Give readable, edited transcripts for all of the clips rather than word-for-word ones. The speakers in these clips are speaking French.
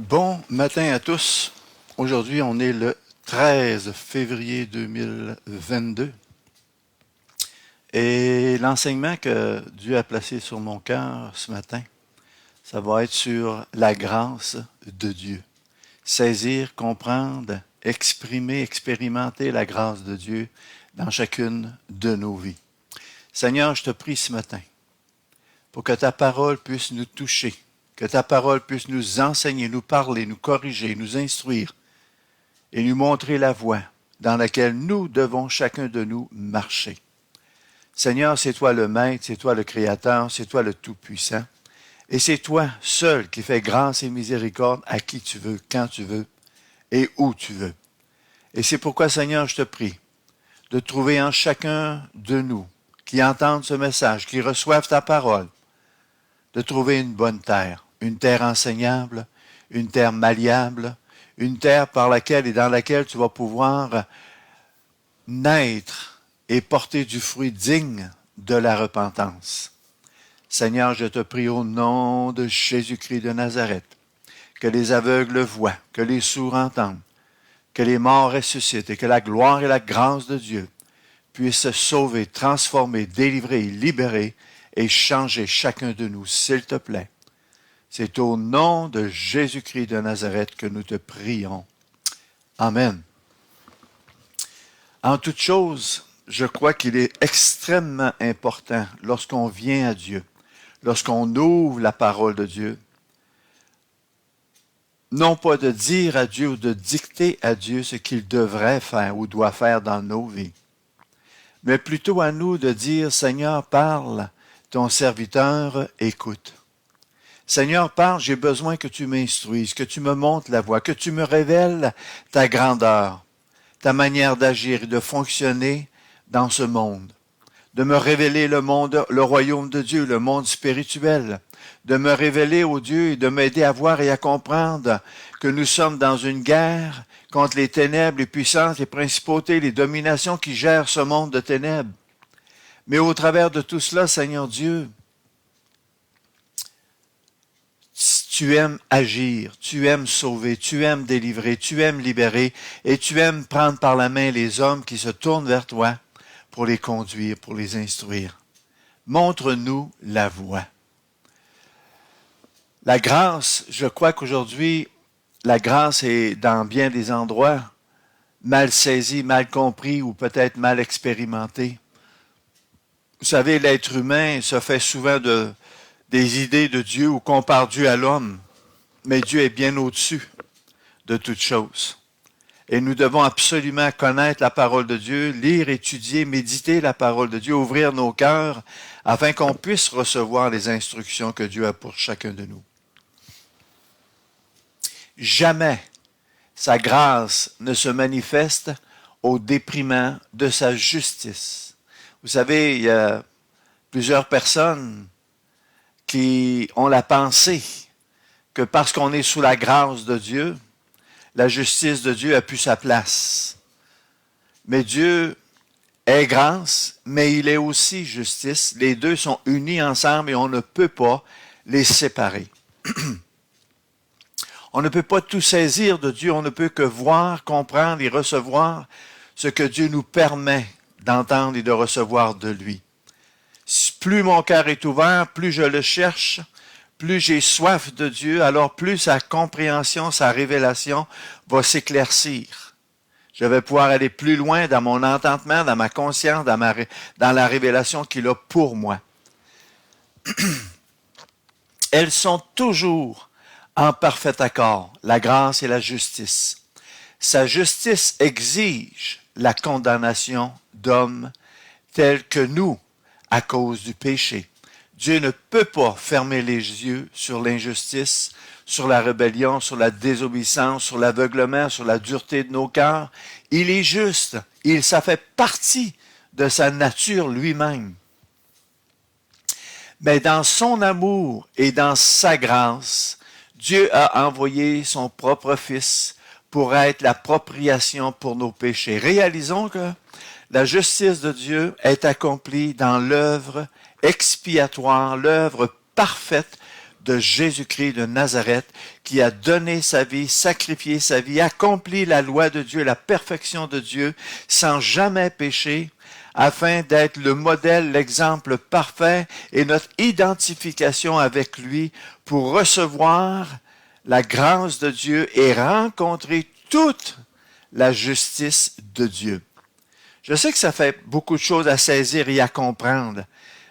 Bon matin à tous. Aujourd'hui, on est le 13 février 2022 et l'enseignement que Dieu a placé sur mon cœur ce matin, ça va être sur la grâce de Dieu. Saisir, comprendre, exprimer, expérimenter la grâce de Dieu dans chacune de nos vies. Seigneur, je te prie ce matin pour que ta parole puisse nous toucher, que ta parole puisse nous enseigner, nous parler, nous corriger, nous instruire et nous montrer la voie dans laquelle nous devons chacun de nous marcher. Seigneur, c'est toi le Maître, c'est toi le Créateur, c'est toi le Tout-Puissant. Et c'est toi seul qui fais grâce et miséricorde à qui tu veux, quand tu veux et où tu veux. Et c'est pourquoi, Seigneur, je te prie de trouver en chacun de nous qui entendent ce message, qui reçoivent ta parole, de trouver une bonne terre, une terre enseignable, une terre malléable, une terre par laquelle et dans laquelle tu vas pouvoir naître et porter du fruit digne de la repentance. Seigneur, je te prie au nom de Jésus-Christ de Nazareth, que les aveugles voient, que les sourds entendent, que les morts ressuscitent et que la gloire et la grâce de Dieu puissent sauver, transformer, délivrer, libérer et changer chacun de nous, s'il te plaît. C'est au nom de Jésus-Christ de Nazareth que nous te prions. Amen. En toute chose, je crois qu'il est extrêmement important lorsqu'on vient à Dieu, lorsqu'on ouvre la parole de Dieu, non pas de dire à Dieu ou de dicter à Dieu ce qu'il devrait faire ou doit faire dans nos vies, mais plutôt à nous de dire, Seigneur, parle, ton serviteur écoute. Seigneur, parle, j'ai besoin que tu m'instruises, que tu me montres la voie, que tu me révèles ta grandeur, ta manière d'agir et de fonctionner dans ce monde, de me révéler le monde, le royaume de Dieu, le monde spirituel, de me révéler au Dieu et de m'aider à voir et à comprendre que nous sommes dans une guerre contre les ténèbres, les puissances, les principautés, les dominations qui gèrent ce monde de ténèbres. Mais au travers de tout cela, Seigneur Dieu, tu aimes agir, tu aimes sauver, tu aimes délivrer, tu aimes libérer et tu aimes prendre par la main les hommes qui se tournent vers toi pour les conduire, pour les instruire. Montre-nous la voie. La grâce, je crois qu'aujourd'hui, la grâce est dans bien des endroits mal saisie, mal compris ou peut-être mal expérimentée. Vous savez, l'être humain se fait souvent des idées de Dieu ou compare Dieu à l'homme, mais Dieu est bien au-dessus de toutes choses. Et nous devons absolument connaître la parole de Dieu, lire, étudier, méditer la parole de Dieu, ouvrir nos cœurs afin qu'on puisse recevoir les instructions que Dieu a pour chacun de nous. Jamais sa grâce ne se manifeste au déprimant de sa justice. Vous savez, il y a plusieurs personnes qui ont la pensée que parce qu'on est sous la grâce de Dieu, la justice de Dieu a plus sa place. Mais Dieu est grâce, mais il est aussi justice. Les deux sont unis ensemble et on ne peut pas les séparer. On ne peut pas tout saisir de Dieu, on ne peut que voir, comprendre et recevoir ce que Dieu nous permet d'entendre et de recevoir de lui. Plus mon cœur est ouvert, plus je le cherche, plus j'ai soif de Dieu, alors plus sa compréhension, sa révélation va s'éclaircir. Je vais pouvoir aller plus loin dans mon entendement, dans ma conscience, dans la révélation qu'il a pour moi. Elles sont toujours en parfait accord, la grâce et la justice. Sa justice exige la condamnation d'hommes tels que nous, à cause du péché. Dieu ne peut pas fermer les yeux sur l'injustice, sur la rébellion, sur la désobéissance, sur l'aveuglement, sur la dureté de nos cœurs. Il est juste. Ça fait partie de sa nature lui-même. Mais dans son amour et dans sa grâce, Dieu a envoyé son propre Fils pour être la propriation pour nos péchés. Réalisons que la justice de Dieu est accomplie dans l'œuvre expiatoire, l'œuvre parfaite de Jésus-Christ de Nazareth, qui a donné sa vie, sacrifié sa vie, accompli la loi de Dieu, la perfection de Dieu, sans jamais pécher, afin d'être le modèle, l'exemple parfait et notre identification avec lui pour recevoir la grâce de Dieu et rencontrer toute la justice de Dieu. Je sais que ça fait beaucoup de choses à saisir et à comprendre,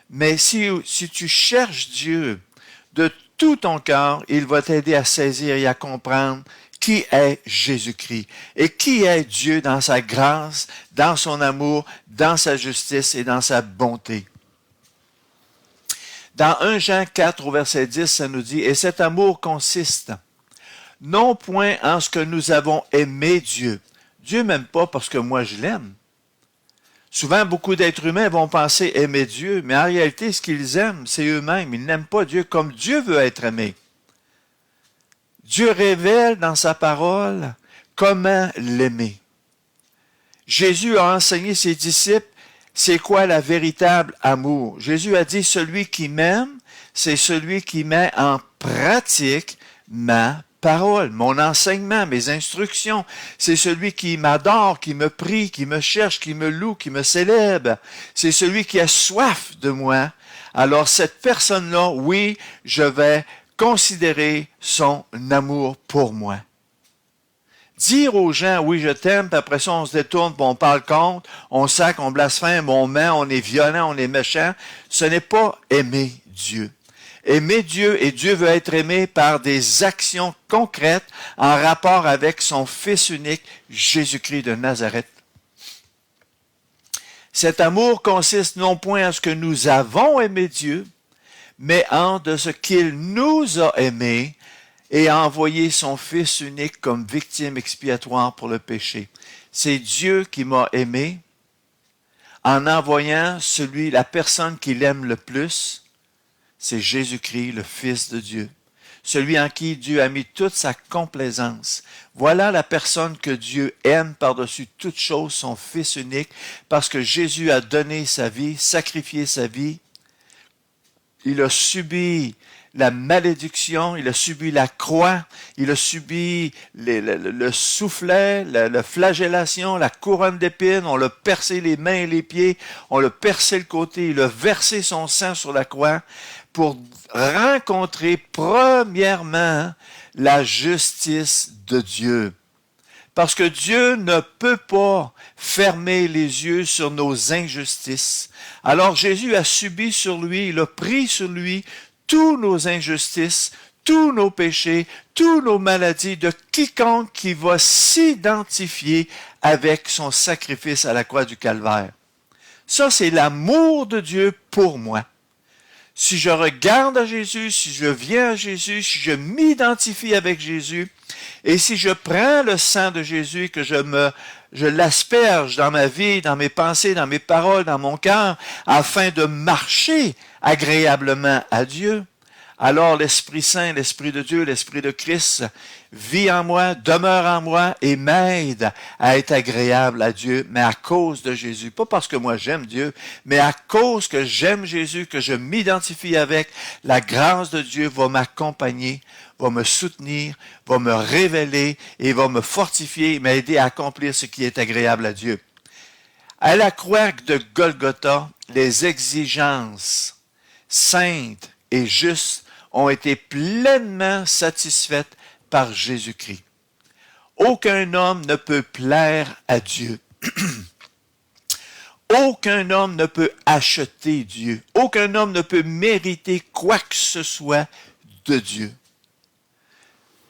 mais si tu cherches Dieu de tout ton cœur, il va t'aider à saisir et à comprendre qui est Jésus-Christ et qui est Dieu dans sa grâce, dans son amour, dans sa justice et dans sa bonté. Dans 1 Jean 4 au verset 10, ça nous dit « Et cet amour consiste non point en ce que nous avons aimé Dieu. » Dieu m'aime pas parce que moi je l'aime. Souvent, beaucoup d'êtres humains vont penser aimer Dieu, mais en réalité, ce qu'ils aiment, c'est eux-mêmes. Ils n'aiment pas Dieu comme Dieu veut être aimé. Dieu révèle dans sa parole comment l'aimer. Jésus a enseigné ses disciples c'est quoi la véritable amour. Jésus a dit, celui qui m'aime, c'est celui qui met en pratique ma parole, mon enseignement, mes instructions. C'est celui qui m'adore, qui me prie, qui me cherche, qui me loue, qui me célèbre. C'est celui qui a soif de moi. Alors cette personne-là, oui, je vais considérer son amour pour moi. Dire aux gens, oui, je t'aime, puis après ça, on se détourne, puis on parle contre, on sac, on blasphème, on ment, on est violent, on est méchant, ce n'est pas aimer Dieu. Aimer Dieu, et Dieu veut être aimé par des actions concrètes en rapport avec son Fils unique, Jésus-Christ de Nazareth. Cet amour consiste non point en ce que nous avons aimé Dieu, mais en de ce qu'il nous a aimés et a envoyé son Fils unique comme victime expiatoire pour le péché. C'est Dieu qui m'a aimé en envoyant la personne qu'il aime le plus, c'est Jésus-Christ, le Fils de Dieu, celui en qui Dieu a mis toute sa complaisance. Voilà la personne que Dieu aime par-dessus toute chose, son Fils unique, parce que Jésus a donné sa vie, sacrifié sa vie. Il a subi la malédiction, il a subi la croix, il a subi le soufflet, la flagellation, la couronne d'épines, on l'a percé les mains et les pieds, on l'a percé le côté, il a versé son sang sur la croix pour rencontrer premièrement la justice de Dieu. Parce que Dieu ne peut pas fermer les yeux sur nos injustices. Alors Jésus a subi sur lui, il a pris sur lui tous nos injustices, tous nos péchés, tous nos maladies de quiconque qui va s'identifier avec son sacrifice à la croix du Calvaire. Ça, c'est l'amour de Dieu pour moi. Si je regarde à Jésus, si je viens à Jésus, si je m'identifie avec Jésus, et si je prends le sang de Jésus et que je l'asperge dans ma vie, dans mes pensées, dans mes paroles, dans mon cœur, afin de marcher agréablement à Dieu, alors l'Esprit Saint, l'Esprit de Dieu, l'Esprit de Christ vit en moi, demeure en moi et m'aide à être agréable à Dieu, mais à cause de Jésus. Pas parce que moi j'aime Dieu, mais à cause que j'aime Jésus, que je m'identifie avec, la grâce de Dieu va m'accompagner, va me soutenir, va me révéler et va me fortifier, m'aider à accomplir ce qui est agréable à Dieu. À la croix de Golgotha, les exigences saintes et justes ont été pleinement satisfaites par Jésus-Christ. Aucun homme ne peut plaire à Dieu. Aucun homme ne peut acheter Dieu. Aucun homme ne peut mériter quoi que ce soit de Dieu.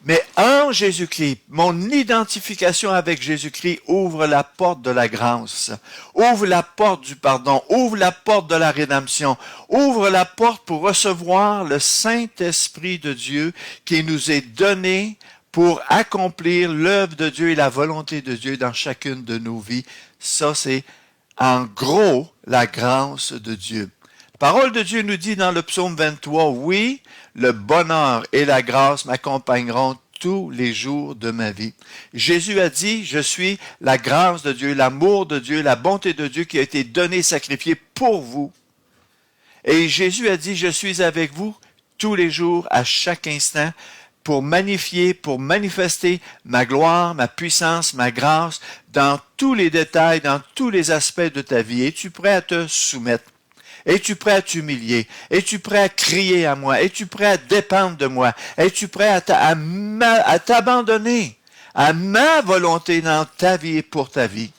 Mais en Jésus-Christ, mon identification avec Jésus-Christ ouvre la porte de la grâce, ouvre la porte du pardon, ouvre la porte de la rédemption, ouvre la porte pour recevoir le Saint-Esprit de Dieu qui nous est donné pour accomplir l'œuvre de Dieu et la volonté de Dieu dans chacune de nos vies. Ça, c'est en gros la grâce de Dieu. La parole de Dieu nous dit dans le psaume 23, « Oui, le bonheur et la grâce m'accompagneront tous les jours de ma vie. » Jésus a dit, « Je suis la grâce de Dieu, l'amour de Dieu, la bonté de Dieu qui a été donnée, sacrifiée pour vous. » Et Jésus a dit, « Je suis avec vous tous les jours, à chaque instant, pour magnifier, pour manifester ma gloire, ma puissance, ma grâce dans tous les détails, dans tous les aspects de ta vie. Es-tu prêt à te soumettre? Es-tu prêt à t'humilier? Es-tu prêt à crier à moi? Es-tu prêt à dépendre de moi? Es-tu prêt à t'abandonner à ma volonté dans ta vie et pour ta vie?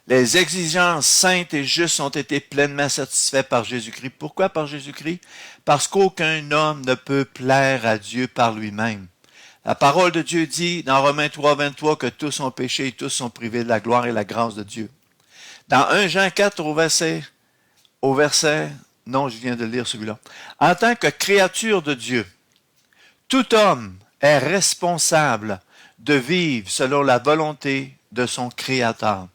Les exigences saintes et justes ont été pleinement satisfaites par Jésus-Christ. Pourquoi par Jésus-Christ? Parce qu'aucun homme ne peut plaire à Dieu par lui-même. La parole de Dieu dit dans Romains 3, 23 que tous ont péché et tous sont privés de la gloire et la grâce de Dieu. Dans 1 Jean 4 non, je viens de lire celui-là. En tant que créature de Dieu, tout homme est responsable de vivre selon la volonté de son Créateur.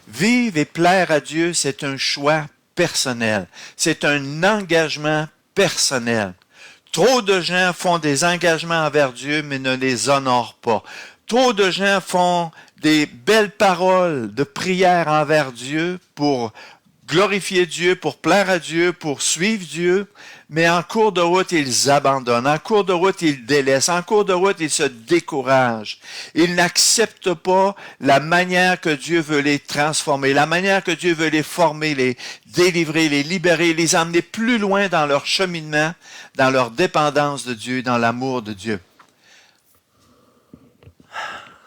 Vivre et plaire à Dieu, c'est un choix personnel. C'est un engagement personnel. Trop de gens font des engagements envers Dieu, mais ne les honorent pas. Trop de gens font des belles paroles de prière envers Dieu pour glorifier Dieu, pour plaire à Dieu, pour suivre Dieu, mais en cours de route, ils abandonnent. En cours de route, ils délaissent. En cours de route, ils se découragent. Ils n'acceptent pas la manière que Dieu veut les transformer, la manière que Dieu veut les former, les délivrer, les libérer, les emmener plus loin dans leur cheminement, dans leur dépendance de Dieu, dans l'amour de Dieu.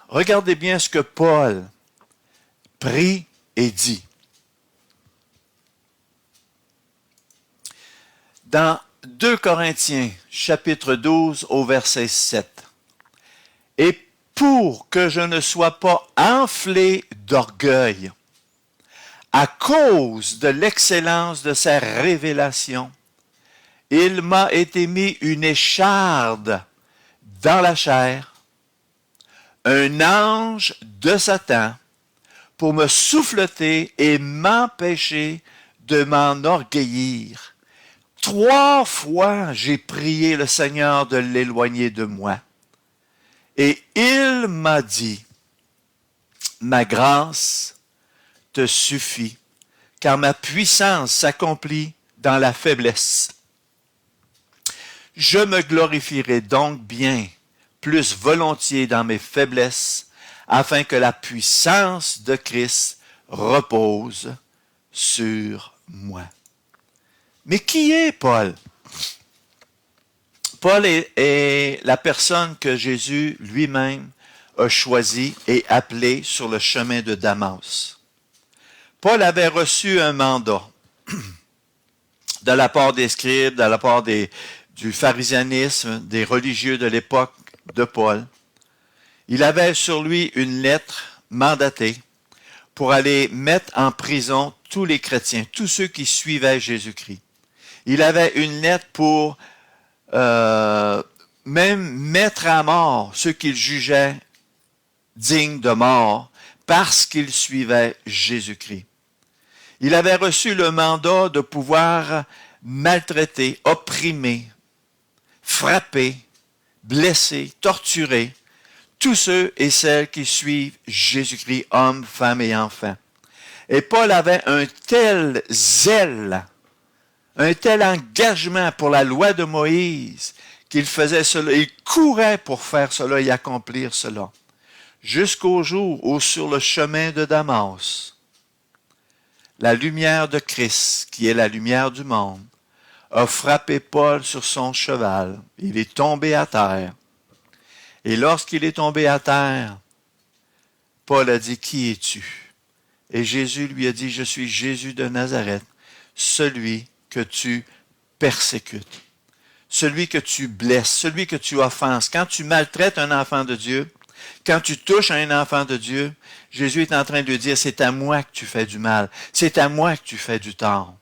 Regardez bien ce que Paul prie et dit. Dans 2 Corinthiens, chapitre 12, au verset 7. « Et pour que je ne sois pas enflé d'orgueil, à cause de l'excellence de sa révélation, il m'a été mis une écharde dans la chair, un ange de Satan, pour me souffleter et m'empêcher de m'enorgueillir. 3 fois, j'ai prié le Seigneur de l'éloigner de moi. Et il m'a dit, ma grâce te suffit, car ma puissance s'accomplit dans la faiblesse. Je me glorifierai donc bien plus volontiers dans mes faiblesses, afin que la puissance de Christ repose sur moi. » Mais qui est Paul? Paul est la personne que Jésus lui-même a choisie et appelée sur le chemin de Damas. Paul avait reçu un mandat de la part des scribes, de la part du pharisianisme, des religieux de l'époque de Paul. Il avait sur lui une lettre mandatée pour aller mettre en prison tous les chrétiens, tous ceux qui suivaient Jésus-Christ. Il avait une lettre pour même mettre à mort ceux qu'il jugeait dignes de mort parce qu'ils suivaient Jésus-Christ. Il avait reçu le mandat de pouvoir maltraiter, opprimer, frapper, blesser, torturer tous ceux et celles qui suivent Jésus-Christ, hommes, femmes et enfants. Et Paul avait un tel zèle, un tel engagement pour la loi de Moïse qu'il faisait cela. Il courait pour faire cela et accomplir cela. Jusqu'au jour où sur le chemin de Damas, la lumière de Christ, qui est la lumière du monde, a frappé Paul sur son cheval. Il est tombé à terre. Et lorsqu'il est tombé à terre, Paul a dit, « Qui es-tu? » Et Jésus lui a dit, « Je suis Jésus de Nazareth, celui que tu persécutes, celui que tu blesses, celui que tu offenses. » Quand tu maltraites un enfant de Dieu, quand tu touches à un enfant de Dieu, Jésus est en train de lui dire, « C'est à moi que tu fais du mal, c'est à moi que tu fais du tort. »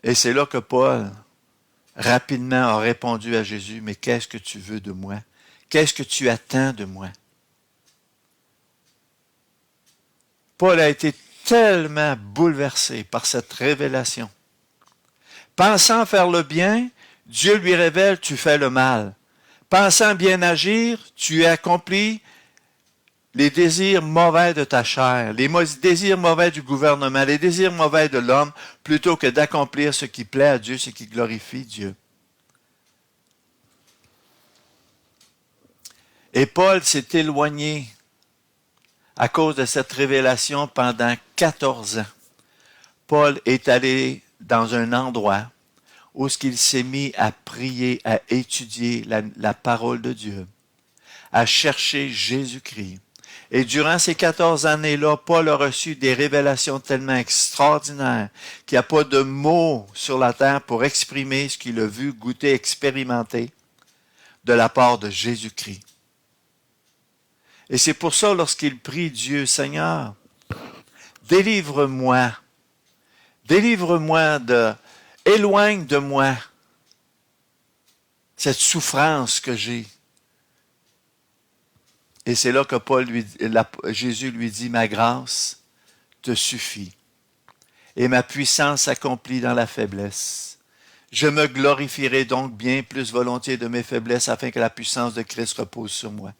Et c'est là que Paul rapidement a répondu à Jésus, « Mais qu'est-ce que tu veux de moi? Qu'est-ce que tu attends de moi? » Paul a été tellement bouleversé par cette révélation. Pensant faire le bien, Dieu lui révèle, tu fais le mal. Pensant bien agir, tu accomplis les désirs mauvais de ta chair, les désirs mauvais du gouvernement, les désirs mauvais de l'homme, plutôt que d'accomplir ce qui plaît à Dieu, ce qui glorifie Dieu. Et Paul s'est éloigné à cause de cette révélation pendant 14 ans. Paul est allé dans un endroit où il s'est mis à prier, à étudier la parole de Dieu, à chercher Jésus-Christ. Et durant ces 14 années-là, Paul a reçu des révélations tellement extraordinaires qu'il n'y a pas de mots sur la terre pour exprimer ce qu'il a vu, goûté, expérimenté de la part de Jésus-Christ. Et c'est pour ça, lorsqu'il prie Dieu, Seigneur, délivre-moi éloigne de moi cette souffrance que j'ai. Et c'est là que Jésus lui dit, ma grâce te suffit. Et ma puissance s'accomplit dans la faiblesse. Je me glorifierai donc bien plus volontiers de mes faiblesses afin que la puissance de Christ repose sur moi.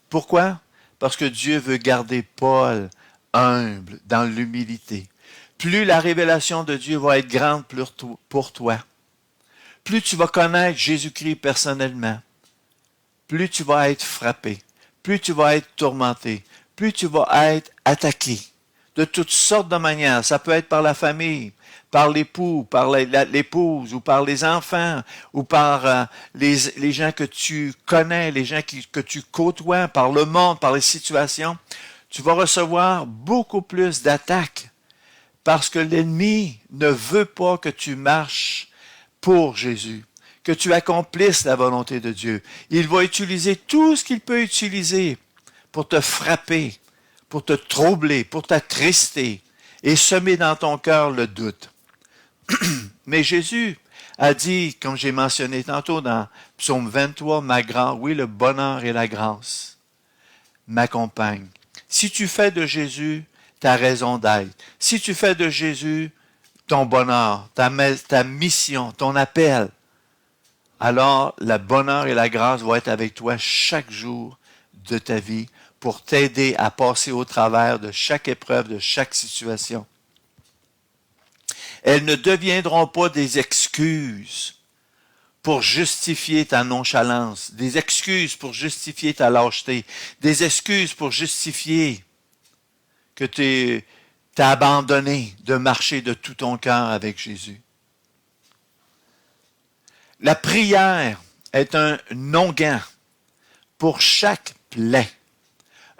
Pourquoi? Parce que Dieu veut garder Paul humble dans l'humilité. Plus la révélation de Dieu va être grande pour toi, plus tu vas connaître Jésus-Christ personnellement, plus tu vas être frappé, plus tu vas être tourmenté, plus tu vas être attaqué de toutes sortes de manières. Ça peut être par la famille, par l'époux, par l'épouse, ou par les enfants, ou par les gens que tu connais, les gens que tu côtoies, par le monde, par les situations. Tu vas recevoir beaucoup plus d'attaques parce que l'ennemi ne veut pas que tu marches pour Jésus, que tu accomplisses la volonté de Dieu. Il va utiliser tout ce qu'il peut utiliser pour te frapper, pour te troubler, pour t'attrister et semer dans ton cœur le doute. Mais Jésus a dit, comme j'ai mentionné tantôt dans Psaume 23, ma grâce, oui, le bonheur et la grâce m'accompagnent. Si tu fais de Jésus ta raison d'être, si tu fais de Jésus ton bonheur, ta mission, ton appel, alors le bonheur et la grâce vont être avec toi chaque jour de ta vie pour t'aider à passer au travers de chaque épreuve, de chaque situation. Elles ne deviendront pas des excuses pour justifier ta nonchalance, des excuses pour justifier ta lâcheté, des excuses pour justifier que tu t'as abandonné de marcher de tout ton cœur avec Jésus. La prière est un onguent pour chaque plaie,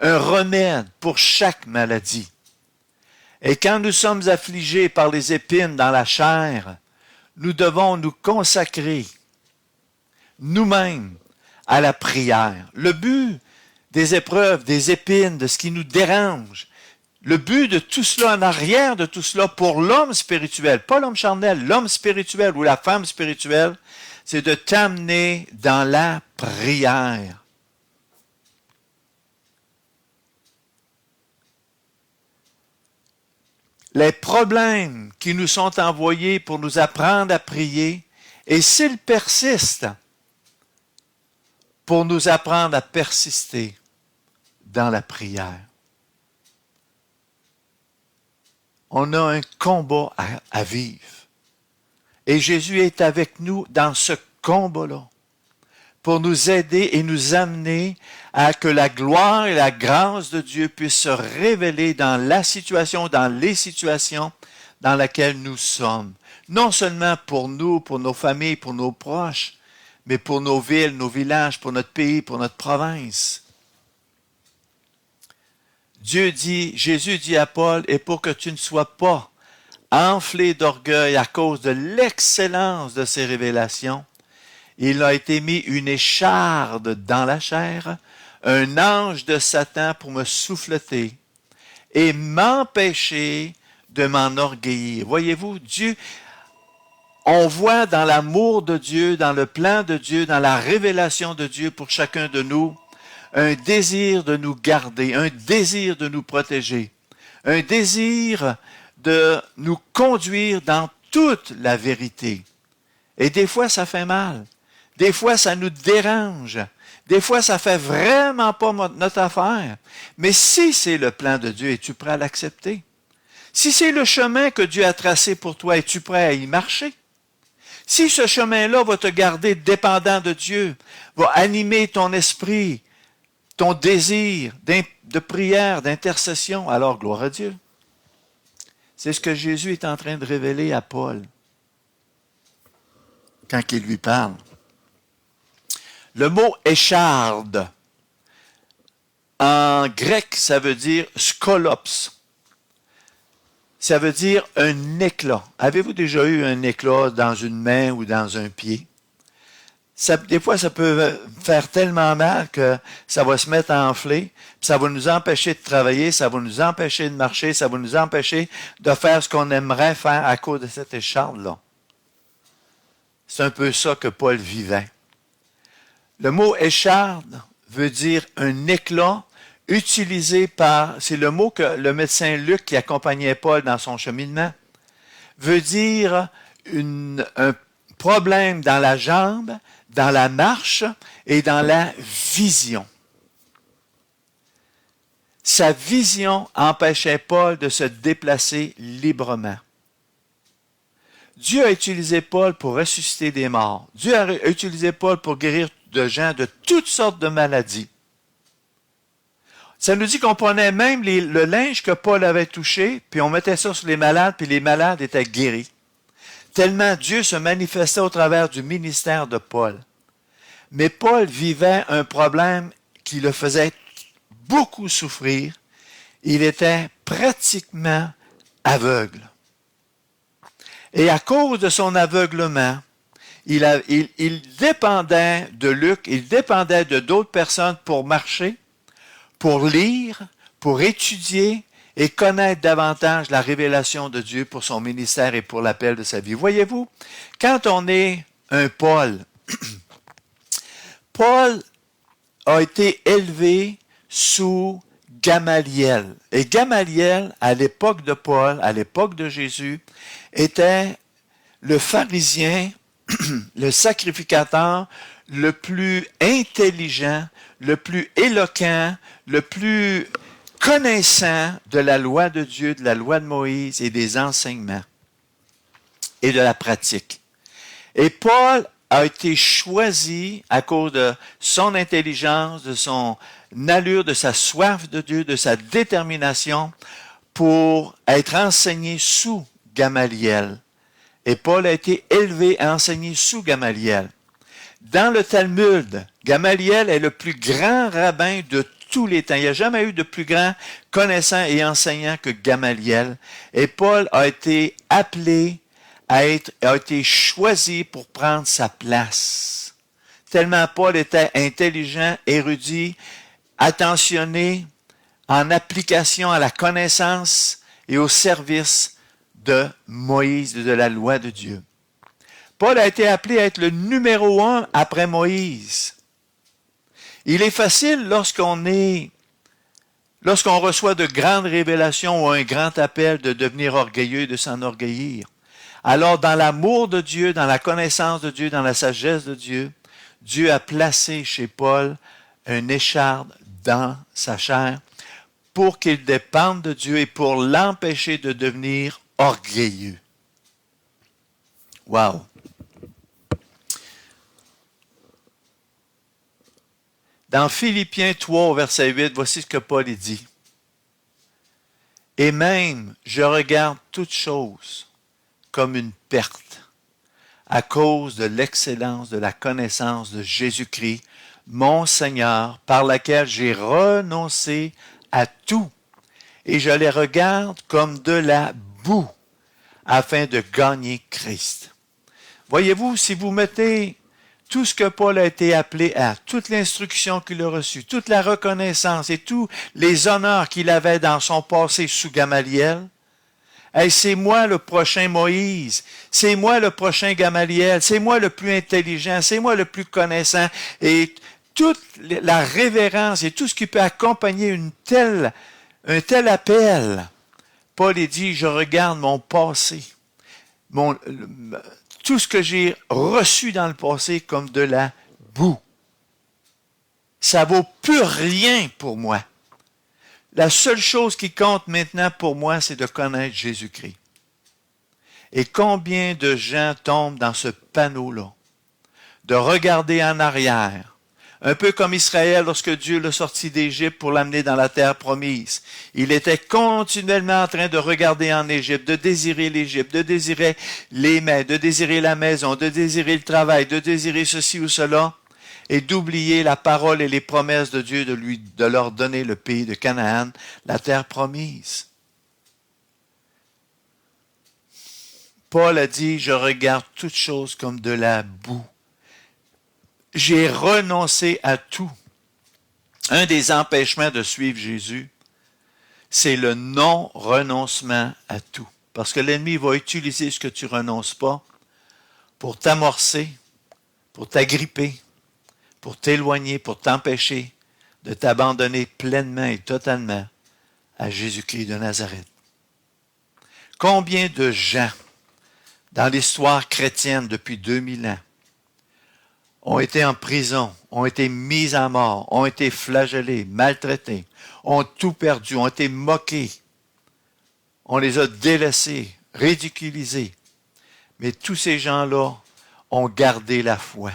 un remède pour chaque maladie. Et quand nous sommes affligés par les épines dans la chair, nous devons nous consacrer nous-mêmes à la prière. Le but des épreuves, des épines, de ce qui nous dérange, le but de tout cela, en arrière de tout cela, pour l'homme spirituel, pas l'homme charnel, l'homme spirituel ou la femme spirituelle, c'est de t'amener dans la prière. Les problèmes qui nous sont envoyés pour nous apprendre à prier, et s'ils persistent, pour nous apprendre à persister dans la prière. On a un combat à vivre. Et Jésus est avec nous dans ce combat-là pour nous aider et nous amener à que la gloire et la grâce de Dieu puissent se révéler dans la situation, dans les situations dans lesquelles nous sommes. Non seulement pour nous, pour nos familles, pour nos proches, mais pour nos villes, nos villages, pour notre pays, pour notre province. Jésus dit à Paul, et pour que tu ne sois pas enflé d'orgueil à cause de l'excellence de ces révélations, il a été mis une écharde dans la chair, un ange de Satan pour me souffleter et m'empêcher de m'enorgueillir. Voyez-vous, Dieu, on voit dans l'amour de Dieu, dans le plan de Dieu, dans la révélation de Dieu pour chacun de nous, un désir de nous garder, un désir de nous protéger, un désir de nous conduire dans toute la vérité. Et des fois, ça fait mal. Des fois, ça nous dérange. Des fois, ça fait vraiment pas notre affaire. Mais si c'est le plan de Dieu, es-tu prêt à l'accepter? Si c'est le chemin que Dieu a tracé pour toi, es-tu prêt à y marcher? Si ce chemin-là va te garder dépendant de Dieu, va animer ton esprit, ton désir de prière, d'intercession, alors gloire à Dieu. C'est ce que Jésus est en train de révéler à Paul quand il lui parle. Le mot écharde, en grec, ça veut dire skolops. Ça veut dire un éclat. Avez-vous déjà eu un éclat dans une main ou dans un pied? Des fois, ça peut faire tellement mal que ça va se mettre à enfler, puis ça va nous empêcher de travailler, ça va nous empêcher de marcher, ça va nous empêcher de faire ce qu'on aimerait faire à cause de cette écharde-là. C'est un peu ça que Paul vivait. Le mot écharde veut dire un éclat utilisé c'est le mot que le médecin Luc qui accompagnait Paul dans son cheminement, veut dire un problème dans la jambe, dans la marche et dans la vision. Sa vision empêchait Paul de se déplacer librement. Dieu a utilisé Paul pour ressusciter des morts. Dieu a utilisé Paul pour guérir de gens de toutes sortes de maladies. Ça nous dit qu'on prenait même le linge que Paul avait touché, puis on mettait ça sur les malades, puis les malades étaient guéris. Tellement Dieu se manifestait au travers du ministère de Paul. Mais Paul vivait un problème qui le faisait beaucoup souffrir. Il était pratiquement aveugle. Et à cause de son aveuglement, il dépendait de Luc, il dépendait de d'autres personnes pour marcher, pour lire, pour étudier et connaître davantage la révélation de Dieu pour son ministère et pour l'appel de sa vie. Voyez-vous, quand on est un Paul, Paul a été élevé sous Gamaliel. Et Gamaliel, à l'époque de Paul, à l'époque de Jésus, était le pharisien, le sacrificateur le plus intelligent, le plus éloquent, le plus connaissant de la loi de Dieu, de la loi de Moïse et des enseignements et de la pratique. Et Paul a été choisi à cause de son intelligence, de son allure, de sa soif de Dieu, de sa détermination pour être enseigné sous Gamaliel. Et Paul a été élevé à enseigner sous Gamaliel. Dans le Talmud, Gamaliel est le plus grand rabbin de tous les temps. Il n'y a jamais eu de plus grand connaissant et enseignant que Gamaliel. Et Paul a été appelé a été choisi pour prendre sa place. Tellement Paul était intelligent, érudit, attentionné, en application à la connaissance et au service de Moïse, de la loi de Dieu. Paul a été appelé à être le numéro 1 après Moïse. Il est facile lorsqu'on reçoit de grandes révélations ou un grand appel de devenir orgueilleux, de s'enorgueillir. Alors, dans l'amour de Dieu, dans la connaissance de Dieu, dans la sagesse de Dieu, Dieu a placé chez Paul une écharde dans sa chair pour qu'il dépende de Dieu et pour l'empêcher de devenir orgueilleux. Wow! Dans Philippiens 3, verset 8, voici ce que Paul dit. « Et même, je regarde toutes choses comme une perte à cause de l'excellence de la connaissance de Jésus-Christ, mon Seigneur, par laquelle j'ai renoncé à tout, et je les regarde comme de la boue, afin de gagner Christ. » Voyez-vous, si vous mettez tout ce que Paul a été appelé à, toute l'instruction qu'il a reçue, toute la reconnaissance et tous les honneurs qu'il avait dans son passé sous Gamaliel, hey, c'est moi le prochain Moïse, c'est moi le prochain Gamaliel, c'est moi le plus intelligent, c'est moi le plus connaissant. Et toute la révérence et tout ce qui peut accompagner un tel appel, Paul dit, je regarde mon passé, tout ce que j'ai reçu dans le passé comme de la boue. Ça vaut plus rien pour moi. La seule chose qui compte maintenant pour moi, c'est de connaître Jésus-Christ. Et combien de gens tombent dans ce panneau-là, de regarder en arrière, un peu comme Israël lorsque Dieu l'a sorti d'Égypte pour l'amener dans la terre promise. Il était continuellement en train de regarder en Égypte, de désirer l'Égypte, de désirer les mets, de désirer la maison, de désirer le travail, de désirer ceci ou cela, et d'oublier la parole et les promesses de Dieu de leur donner le pays de Canaan, la terre promise. Paul a dit, je regarde toutes choses comme de la boue. J'ai renoncé à tout. Un des empêchements de suivre Jésus, c'est le non-renoncement à tout. Parce que l'ennemi va utiliser ce que tu ne renonces pas pour t'amorcer, pour t'agripper, pour t'éloigner, pour t'empêcher de t'abandonner pleinement et totalement à Jésus-Christ de Nazareth. Combien de gens dans l'histoire chrétienne depuis 2000 ans ont été en prison, ont été mis à mort, ont été flagellés, maltraités, ont tout perdu, ont été moqués, on les a délaissés, ridiculisés. Mais tous ces gens-là ont gardé la foi,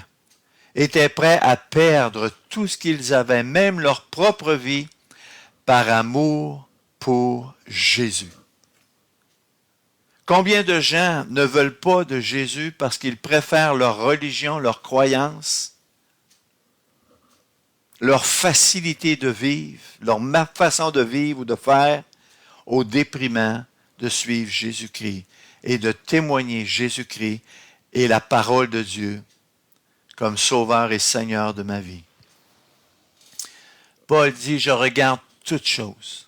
étaient prêts à perdre tout ce qu'ils avaient, même leur propre vie, par amour pour Jésus. Combien de gens ne veulent pas de Jésus parce qu'ils préfèrent leur religion, leur croyance, leur facilité de vivre, leur façon de vivre ou de faire, au déprimant de suivre Jésus-Christ et de témoigner Jésus-Christ et la parole de Dieu comme Sauveur et Seigneur de ma vie. Paul dit, je regarde toutes choses.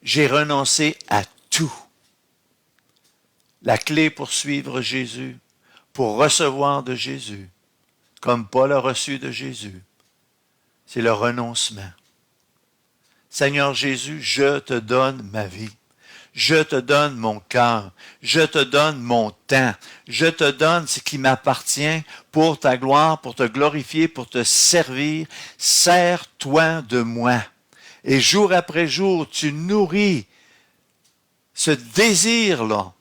J'ai renoncé à tout. La clé pour suivre Jésus, pour recevoir de Jésus, comme Paul a reçu de Jésus, c'est le renoncement. Seigneur Jésus, je te donne ma vie. Je te donne mon cœur. Je te donne mon temps. Je te donne ce qui m'appartient pour ta gloire, pour te glorifier, pour te servir. Sers-toi de moi. Et jour après jour, tu nourris ce désir-là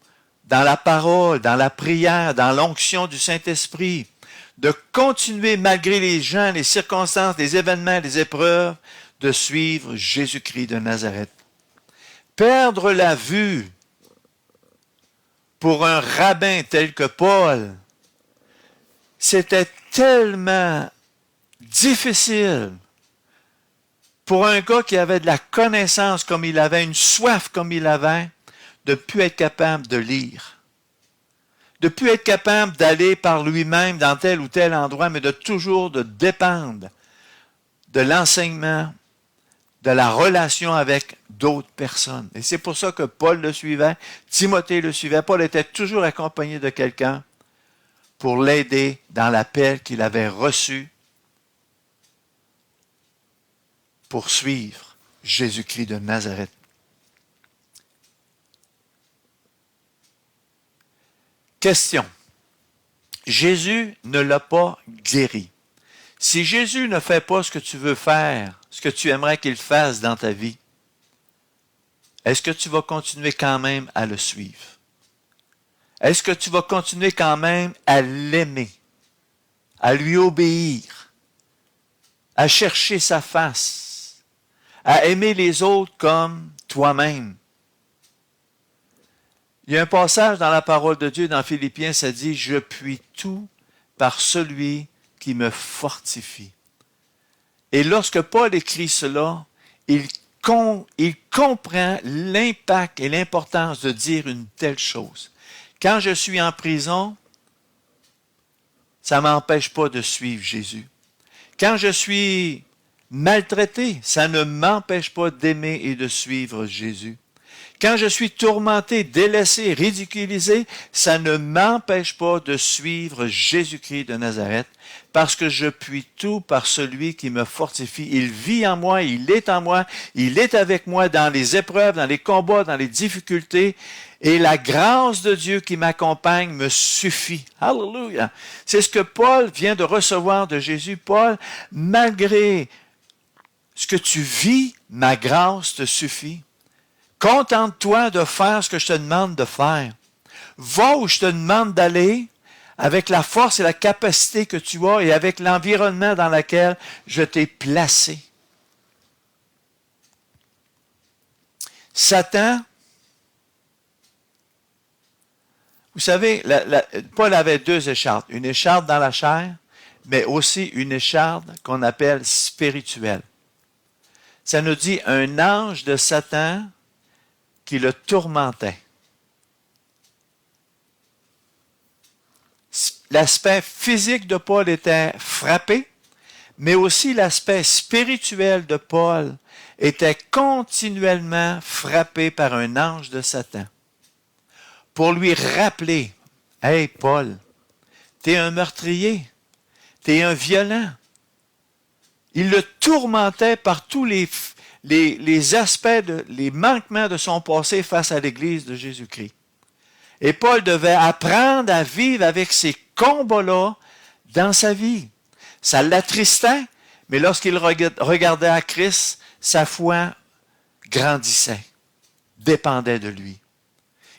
dans la parole, dans la prière, dans l'onction du Saint-Esprit, de continuer malgré les gens, les circonstances, les événements, les épreuves, de suivre Jésus-Christ de Nazareth. Perdre la vue pour un rabbin tel que Paul, c'était tellement difficile pour un gars qui avait de la connaissance comme il avait, une soif comme il avait, de ne plus être capable de lire, de ne plus être capable d'aller par lui-même dans tel ou tel endroit, mais de toujours de dépendre de l'enseignement, de la relation avec d'autres personnes. Et c'est pour ça que Paul le suivait, Timothée le suivait. Paul était toujours accompagné de quelqu'un pour l'aider dans l'appel qu'il avait reçu pour suivre Jésus-Christ de Nazareth. Question. Jésus ne l'a pas guéri. Si Jésus ne fait pas ce que tu veux faire, ce que tu aimerais qu'il fasse dans ta vie, est-ce que tu vas continuer quand même à le suivre? Est-ce que tu vas continuer quand même à l'aimer, à lui obéir, à chercher sa face, à aimer les autres comme toi-même? Il y a un passage dans la parole de Dieu, dans Philippiens, ça dit « Je puis tout par celui qui me fortifie ». Et lorsque Paul écrit cela, il comprend l'impact et l'importance de dire une telle chose. Quand je suis en prison, ça ne m'empêche pas de suivre Jésus. Quand je suis maltraité, ça ne m'empêche pas d'aimer et de suivre Jésus. Quand je suis tourmenté, délaissé, ridiculisé, ça ne m'empêche pas de suivre Jésus-Christ de Nazareth, parce que je puis tout par celui qui me fortifie. Il vit en moi, il est en moi, il est avec moi dans les épreuves, dans les combats, dans les difficultés, et la grâce de Dieu qui m'accompagne me suffit. Alléluia! C'est ce que Paul vient de recevoir de Jésus. Paul, malgré ce que tu vis, ma grâce te suffit. Contente-toi de faire ce que je te demande de faire. Va où je te demande d'aller avec la force et la capacité que tu as et avec l'environnement dans lequel je t'ai placé. Satan, vous savez, Paul avait deux écharpes. Une écharpe dans la chair, mais aussi une écharpe qu'on appelle spirituelle. Ça nous dit un ange de Satan qui le tourmentait. L'aspect physique de Paul était frappé, mais aussi l'aspect spirituel de Paul était continuellement frappé par un ange de Satan. Pour lui rappeler, « Hey Paul, t'es un meurtrier, t'es un violent. » Il le tourmentait par tous les aspects, les manquements de son passé face à l'Église de Jésus-Christ. Et Paul devait apprendre à vivre avec ces combats-là dans sa vie. Ça l'attristait, mais lorsqu'il regardait à Christ, sa foi grandissait, dépendait de lui.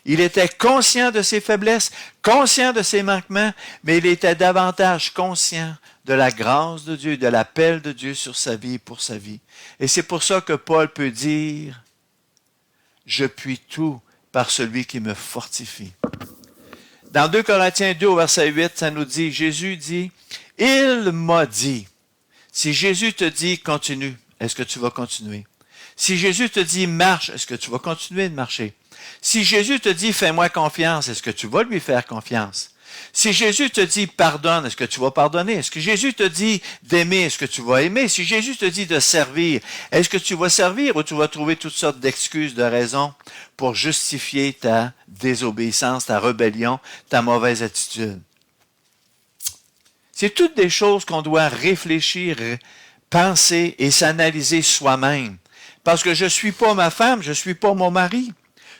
Il était conscient de ses faiblesses, conscient de ses manquements, mais il était davantage conscient de la grâce de Dieu, de l'appel de Dieu sur sa vie et pour sa vie. Et c'est pour ça que Paul peut dire, « Je puis tout par celui qui me fortifie. » Dans 2 Corinthiens 2 au verset 8, ça nous dit, Jésus dit, « Il m'a dit. » Si Jésus te dit, « Continue », est-ce que tu vas continuer? Si Jésus te dit, « Marche », est-ce que tu vas continuer de marcher? Si Jésus te dit, « Fais-moi confiance », est-ce que tu vas lui faire confiance? Si Jésus te dit, « Pardonne », est-ce que tu vas pardonner? Est-ce que Jésus te dit d'aimer, est-ce que tu vas aimer? Si Jésus te dit de servir, est-ce que tu vas servir ou tu vas trouver toutes sortes d'excuses, de raisons pour justifier ta désobéissance, ta rébellion, ta mauvaise attitude? C'est toutes des choses qu'on doit réfléchir, penser et s'analyser soi-même. Parce que je ne suis pas ma femme, je ne suis pas mon mari.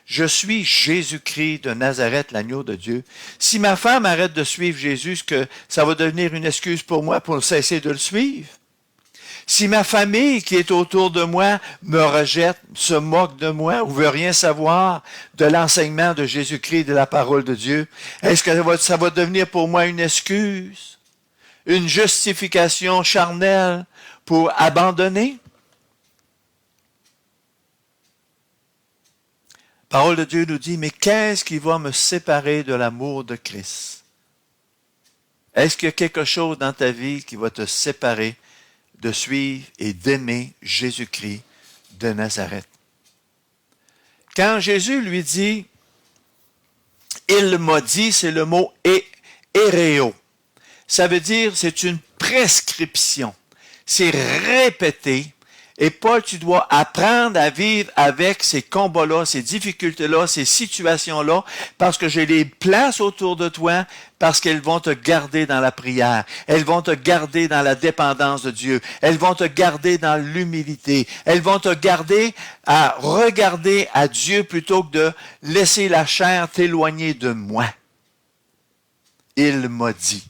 Je suis Jésus-Christ de Nazareth, l'agneau de Dieu. Si ma femme arrête de suivre Jésus, est-ce que ça va devenir une excuse pour moi pour cesser de le suivre? Si ma famille qui est autour de moi me rejette, se moque de moi ou veut rien savoir de l'enseignement de Jésus-Christ, de la parole de Dieu, est-ce que ça va devenir pour moi une excuse, une justification charnelle pour abandonner? La parole de Dieu nous dit, mais qu'est-ce qui va me séparer de l'amour de Christ? Est-ce qu'il y a quelque chose dans ta vie qui va te séparer de suivre et d'aimer Jésus-Christ de Nazareth? Quand Jésus lui dit, il m'a dit, c'est le mot éréo. Ça veut dire, c'est une prescription. C'est répété. Et Paul, tu dois apprendre à vivre avec ces combats-là, ces difficultés-là, ces situations-là, parce que je les place autour de toi, parce qu'elles vont te garder dans la prière. Elles vont te garder dans la dépendance de Dieu. Elles vont te garder dans l'humilité. Elles vont te garder à regarder à Dieu plutôt que de laisser la chair t'éloigner de moi. Il m'a dit.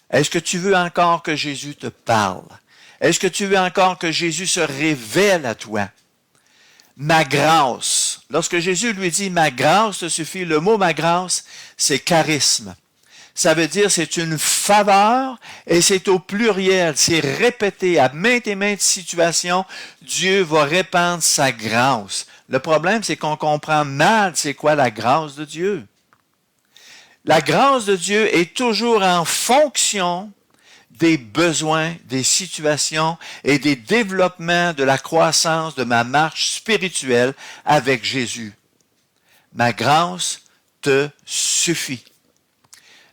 Est-ce que tu veux encore que Jésus te parle? Est-ce que tu veux encore que Jésus se révèle à toi? Ma grâce. Lorsque Jésus lui dit « ma grâce te suffit », le mot « ma grâce », c'est charisme. Ça veut dire c'est une faveur et c'est au pluriel. C'est répété à maintes et maintes situations. Dieu va répandre sa grâce. Le problème, c'est qu'on comprend mal c'est quoi la grâce de Dieu. La grâce de Dieu est toujours en fonction des besoins, des situations et des développements de la croissance de ma marche spirituelle avec Jésus. Ma grâce te suffit.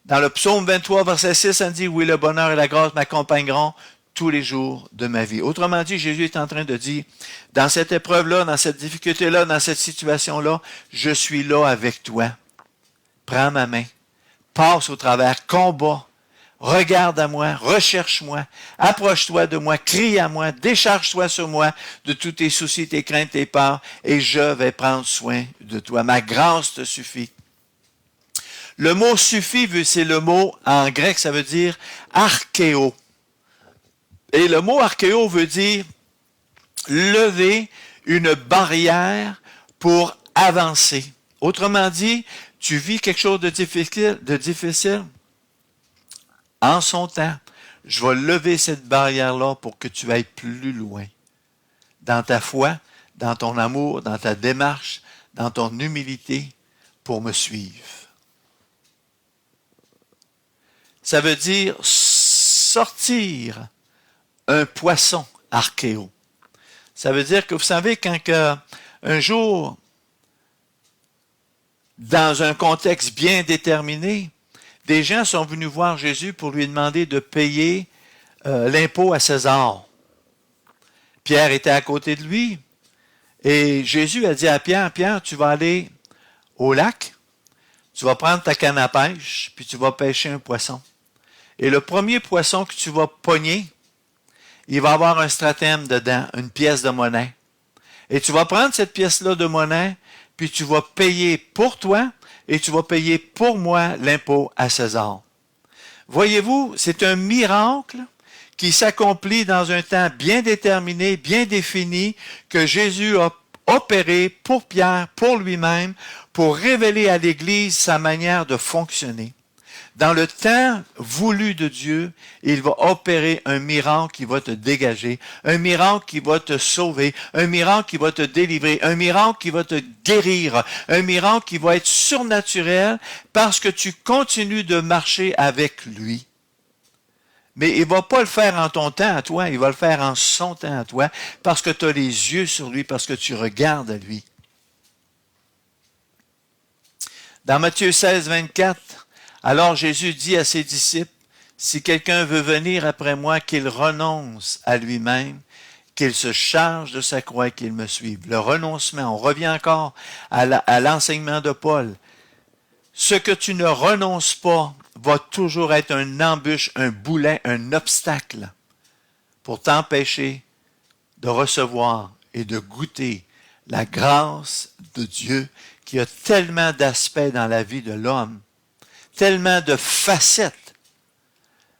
Dans le psaume 23, verset 6, ça dit « Oui, le bonheur et la grâce m'accompagneront tous les jours de ma vie. Autrement dit, Jésus est en train de dire, dans cette épreuve-là, dans cette difficulté-là, dans cette situation-là, je suis là avec toi. Prends ma main, passe au travers, combat, regarde à moi, recherche-moi, approche-toi de moi, crie à moi, décharge-toi sur moi de tous tes soucis, tes craintes, tes peurs, et je vais prendre soin de toi. Ma grâce te suffit. Le mot suffit, c'est le mot en grec, ça veut dire archéo. Et le mot archéo veut dire lever une barrière pour avancer. Autrement dit, tu vis quelque chose de difficile, en son temps, je vais lever cette barrière-là pour que tu ailles plus loin. Dans ta foi, dans ton amour, dans ta démarche, dans ton humilité, pour me suivre. Ça veut dire sortir un poisson archéo. Ça veut dire que vous savez, quand un jour, dans un contexte bien déterminé, des gens sont venus voir Jésus pour lui demander de payer l'impôt à César. Pierre était à côté de lui et Jésus a dit à Pierre, Pierre, tu vas aller au lac, tu vas prendre ta canne à pêche, puis tu vas pêcher un poisson. Et le premier poisson que tu vas pogner, il va avoir un stratème dedans, une pièce de monnaie. Et tu vas prendre cette pièce-là de monnaie, puis tu vas payer pour toi et tu vas payer pour moi l'impôt à César. Voyez-vous, c'est un miracle qui s'accomplit dans un temps bien déterminé, bien défini, que Jésus a opéré pour Pierre, pour lui-même, pour révéler à l'Église sa manière de fonctionner. Dans le temps voulu de Dieu, il va opérer un miracle qui va te dégager, un miracle qui va te sauver, un miracle qui va te délivrer, un miracle qui va te guérir, un miracle qui va être surnaturel parce que tu continues de marcher avec lui. Mais il ne va pas le faire en ton temps à toi, il va le faire en son temps à toi parce que tu as les yeux sur lui, parce que tu regardes à lui. Dans Matthieu 16, 24, alors Jésus dit à ses disciples, si quelqu'un veut venir après moi, qu'il renonce à lui-même, qu'il se charge de sa croix et qu'il me suive. Le renoncement, on revient encore à l'enseignement de Paul. Ce que tu ne renonces pas va toujours être une embûche, un boulet, un obstacle pour t'empêcher de recevoir et de goûter la grâce de Dieu qui a tellement d'aspects dans la vie de l'homme, tellement de facettes,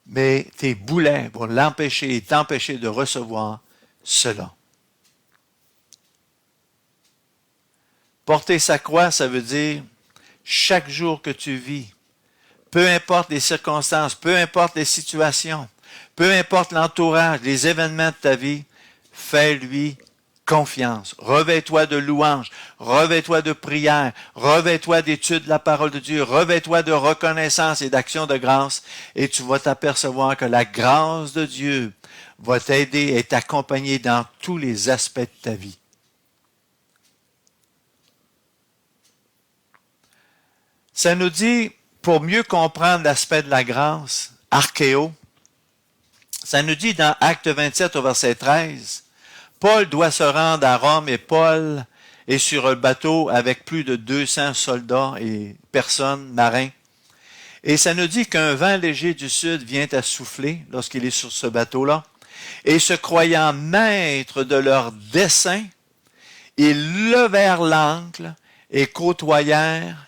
mais tes boulets vont l'empêcher et t'empêcher de recevoir cela. Porter sa croix, ça veut dire chaque jour que tu vis, peu importe les circonstances, peu importe les situations, peu importe l'entourage, les événements de ta vie, fais-lui confiance. Revêt-toi de louange, revêt-toi de prière, revêt-toi d'étude de la parole de Dieu, revêt-toi de reconnaissance et d'action de grâce, et tu vas t'apercevoir que la grâce de Dieu va t'aider et t'accompagner dans tous les aspects de ta vie. Ça nous dit, pour mieux comprendre l'aspect de la grâce, archéo, ça nous dit dans Acte 27 au verset 13, Paul doit se rendre à Rome et Paul est sur un bateau avec plus de 200 soldats et personnes, marins. Et ça nous dit qu'un vent léger du sud vient à souffler lorsqu'il est sur ce bateau-là. Et se croyant maîtres de leur dessein, ils levèrent l'ancre et côtoyèrent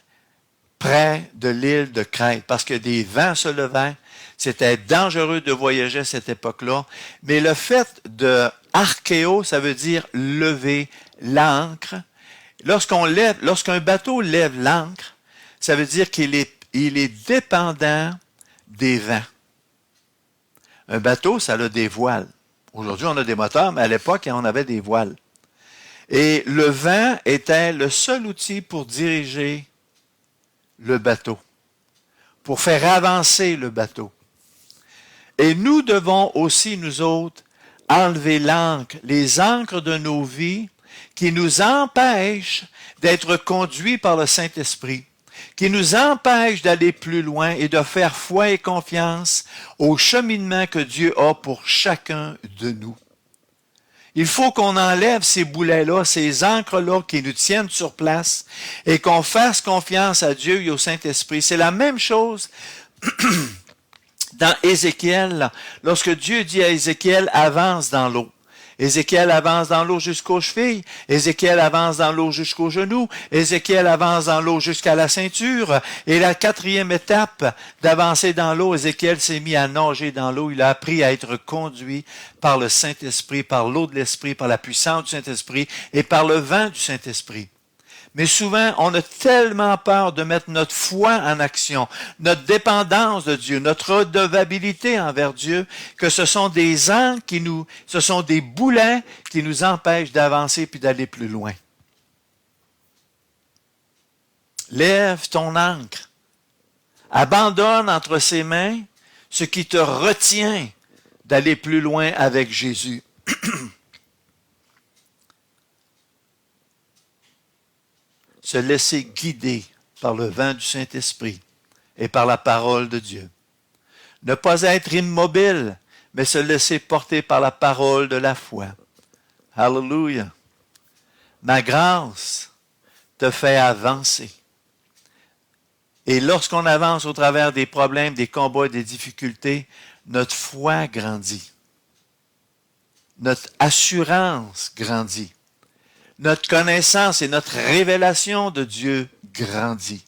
près de l'île de Crète, parce que des vents se levaient. C'était dangereux de voyager à cette époque-là. Mais le fait de archéo, ça veut dire lever l'ancre. Lorsqu'un bateau lève l'ancre, ça veut dire qu'il est dépendant des vents. Un bateau, ça a des voiles. Aujourd'hui, on a des moteurs, mais à l'époque, on avait des voiles. Et le vent était le seul outil pour diriger le bateau, pour faire avancer le bateau. Et nous devons aussi, nous autres, enlever l'ancre, les ancres de nos vies qui nous empêchent d'être conduits par le Saint-Esprit. qui nous empêchent d'aller plus loin et de faire foi et confiance au cheminement que Dieu a pour chacun de nous. Il faut qu'on enlève ces boulets-là, ces encres-là qui nous tiennent sur place et qu'on fasse confiance à Dieu et au Saint-Esprit. C'est la même chose dans Ézéchiel, lorsque Dieu dit à Ézéchiel, avance dans l'eau. Ézéchiel avance dans l'eau jusqu'aux chevilles, Ézéchiel avance dans l'eau jusqu'aux genoux, Ézéchiel avance dans l'eau jusqu'à la ceinture, et la quatrième étape d'avancer dans l'eau, Ézéchiel s'est mis à nager dans l'eau, il a appris à être conduit par le Saint-Esprit, par l'eau de l'Esprit, par la puissance du Saint-Esprit et par le vent du Saint-Esprit. Mais souvent, on a tellement peur de mettre notre foi en action, notre dépendance de Dieu, notre redevabilité envers Dieu, que ce sont des ancres ce sont des boulets qui nous empêchent d'avancer puis d'aller plus loin. Lève ton ancre. Abandonne entre ses mains ce qui te retient d'aller plus loin avec Jésus. Se laisser guider par le vent du Saint-Esprit et par la parole de Dieu. Ne pas être immobile, mais se laisser porter par la parole de la foi. Alléluia. Ma grâce te fait avancer. Et lorsqu'on avance au travers des problèmes, des combats et des difficultés, notre foi grandit. Notre assurance grandit. Notre connaissance et notre révélation de Dieu grandit.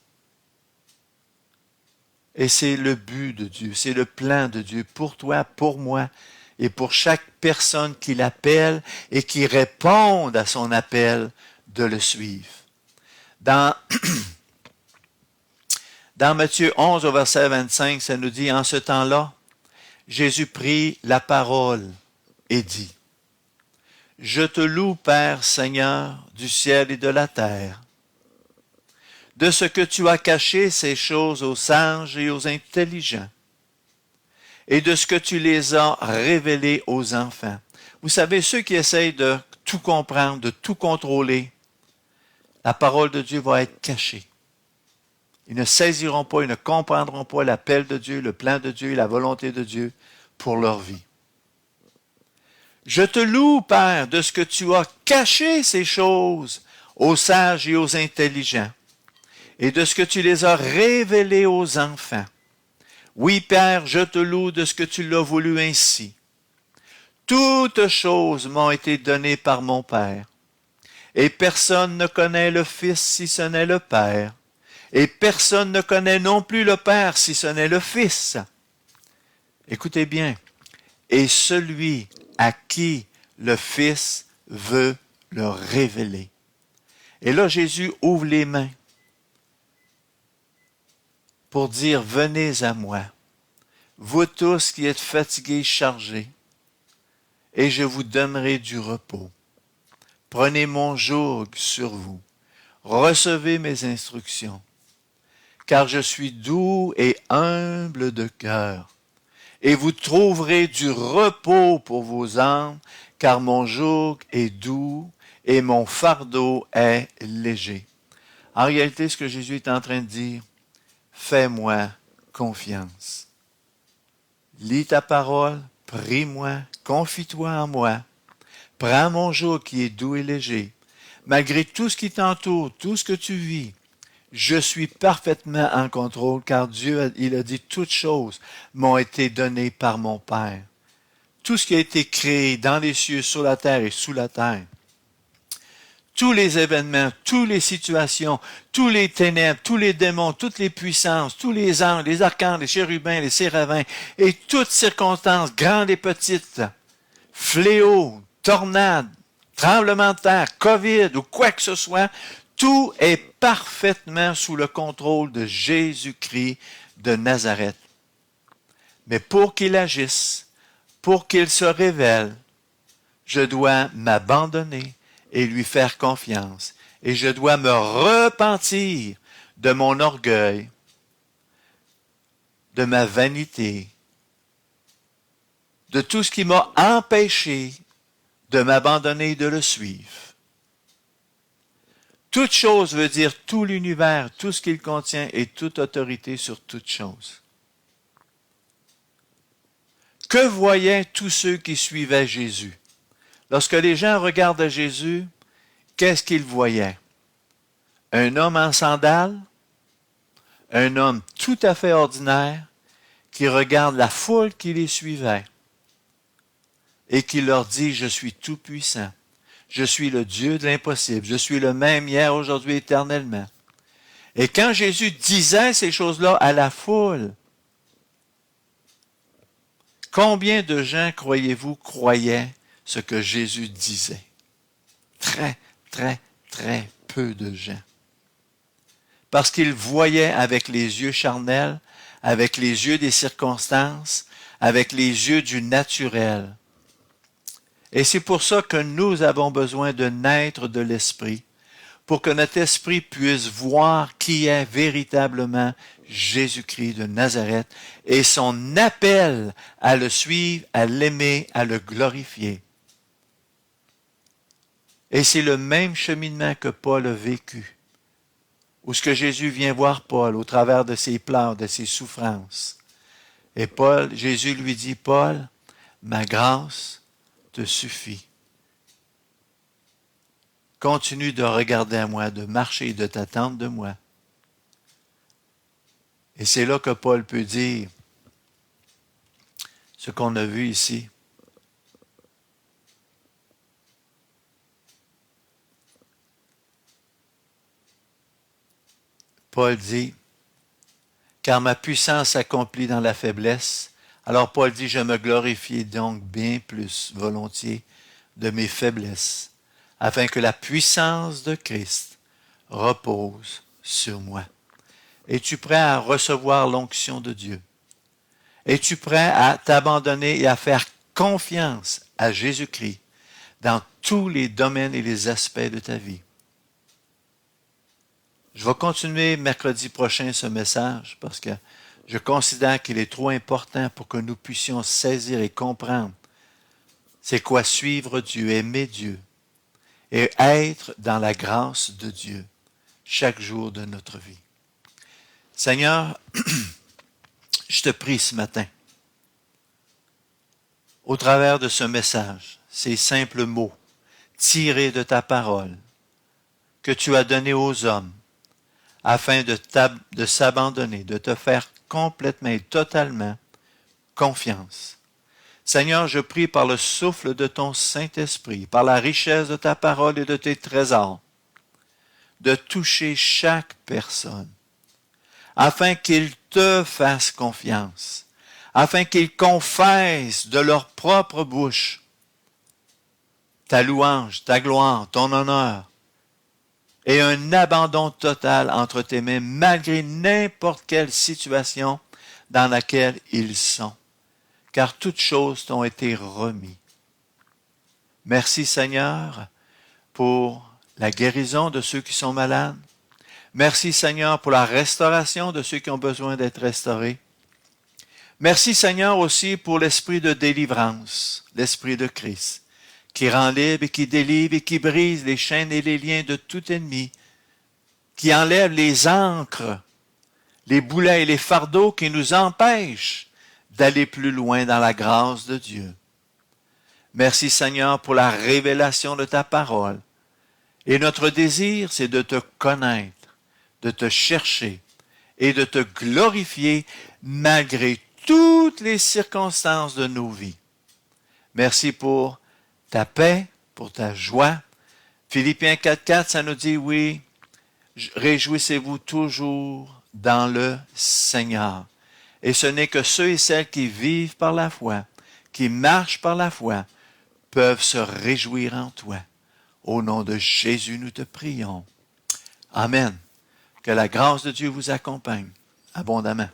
Et c'est le but de Dieu, c'est le plan de Dieu pour toi, pour moi et pour chaque personne qui l'appelle et qui réponde à son appel de le suivre. Dans Matthieu 11 au verset 25, ça nous dit, en ce temps-là, Jésus prit la parole et dit, je te loue, Père Seigneur du ciel et de la terre, de ce que tu as caché ces choses aux sages et aux intelligents, et de ce que tu les as révélées aux enfants. Vous savez, ceux qui essayent de tout comprendre, de tout contrôler, la parole de Dieu va être cachée. Ils ne saisiront pas, ils ne comprendront pas l'appel de Dieu, le plan de Dieu et la volonté de Dieu pour leur vie. Je te loue, Père, de ce que tu as caché ces choses aux sages et aux intelligents, et de ce que tu les as révélées aux enfants. Oui, Père, je te loue de ce que tu l'as voulu ainsi. Toutes choses m'ont été données par mon Père, et personne ne connaît le Fils si ce n'est le Père, et personne ne connaît non plus le Père si ce n'est le Fils. Écoutez bien, et celui à qui le Fils veut le révéler. Et là, Jésus ouvre les mains pour dire, venez à moi, vous tous qui êtes fatigués, chargés, et je vous donnerai du repos. Prenez mon joug sur vous, recevez mes instructions, car je suis doux et humble de cœur, et vous trouverez du repos pour vos âmes, car mon joug est doux et mon fardeau est léger. En réalité, ce que Jésus est en train de dire, fais-moi confiance. Lis ta parole, prie-moi, confie-toi en moi. Prends mon joug qui est doux et léger. Malgré tout ce qui t'entoure, tout ce que tu vis, je suis parfaitement en contrôle, car Dieu, il a dit, toutes choses m'ont été données par mon Père. Tout ce qui a été créé dans les cieux, sur la terre et sous la terre. Tous les événements, toutes les situations, tous les ténèbres, tous les démons, toutes les puissances, tous les anges, les archanges, les chérubins, les séraphins, et toutes circonstances, grandes et petites, fléaux, tornades, tremblements de terre, COVID ou quoi que ce soit, tout est parfaitement sous le contrôle de Jésus-Christ de Nazareth. Mais pour qu'il agisse, pour qu'il se révèle, je dois m'abandonner et lui faire confiance. Et je dois me repentir de mon orgueil, de ma vanité, de tout ce qui m'a empêché de m'abandonner et de le suivre. Toute chose veut dire tout l'univers, tout ce qu'il contient et toute autorité sur toute chose. Que voyaient tous ceux qui suivaient Jésus? Lorsque les gens regardent Jésus, qu'est-ce qu'ils voyaient? Un homme en sandales, un homme tout à fait ordinaire qui regarde la foule qui les suivait et qui leur dit, je suis tout puissant, je suis le Dieu de l'impossible, je suis le même hier, aujourd'hui, éternellement. Et quand Jésus disait ces choses-là à la foule, combien de gens, croyez-vous, croyaient ce que Jésus disait? Très, très, très peu de gens. Parce qu'ils voyaient avec les yeux charnels, avec les yeux des circonstances, avec les yeux du naturel. Et c'est pour ça que nous avons besoin de naître de l'esprit, pour que notre esprit puisse voir qui est véritablement Jésus-Christ de Nazareth et son appel à le suivre, à l'aimer, à le glorifier. Et c'est le même cheminement que Paul a vécu, où ce que Jésus vient voir Paul au travers de ses pleurs, de ses souffrances. Et Jésus lui dit, Paul, ma grâce te suffit. Continue de regarder à moi, de marcher et de t'attendre de moi. Et c'est là que Paul peut dire ce qu'on a vu ici. Paul dit, car ma puissance s'accomplit dans la faiblesse. Alors Paul dit, je me glorifie donc bien plus volontiers de mes faiblesses, afin que la puissance de Christ repose sur moi. Es-tu prêt à recevoir l'onction de Dieu? Es-tu prêt à t'abandonner et à faire confiance à Jésus-Christ dans tous les domaines et les aspects de ta vie? Je vais continuer mercredi prochain ce message parce que je considère qu'il est trop important pour que nous puissions saisir et comprendre c'est quoi suivre Dieu, aimer Dieu et être dans la grâce de Dieu chaque jour de notre vie. Seigneur, je te prie ce matin, au travers de ce message, ces simples mots tirés de ta parole que tu as donnés aux hommes, afin de s'abandonner, de te faire complètement et totalement confiance. Seigneur, je prie par le souffle de ton Saint-Esprit, par la richesse de ta parole et de tes trésors, de toucher chaque personne, afin qu'ils te fassent confiance, afin qu'ils confessent de leur propre bouche ta louange, ta gloire, ton honneur, et un abandon total entre tes mains, malgré n'importe quelle situation dans laquelle ils sont, car toutes choses t'ont été remises. Merci Seigneur pour la guérison de ceux qui sont malades. Merci Seigneur pour la restauration de ceux qui ont besoin d'être restaurés. Merci Seigneur aussi pour l'esprit de délivrance, l'esprit de Christ, qui rend libre et qui délivre et qui brise les chaînes et les liens de tout ennemi, qui enlève les ancres, les boulets et les fardeaux qui nous empêchent d'aller plus loin dans la grâce de Dieu. Merci Seigneur pour la révélation de ta parole. Et notre désir, c'est de te connaître, de te chercher et de te glorifier malgré toutes les circonstances de nos vies. Merci pour ta paix, pour ta joie. Philippiens 4.4, ça nous dit, oui, réjouissez-vous toujours dans le Seigneur. Et ce n'est que ceux et celles qui vivent par la foi, qui marchent par la foi, peuvent se réjouir en toi. Au nom de Jésus, nous te prions. Amen. Que la grâce de Dieu vous accompagne abondamment.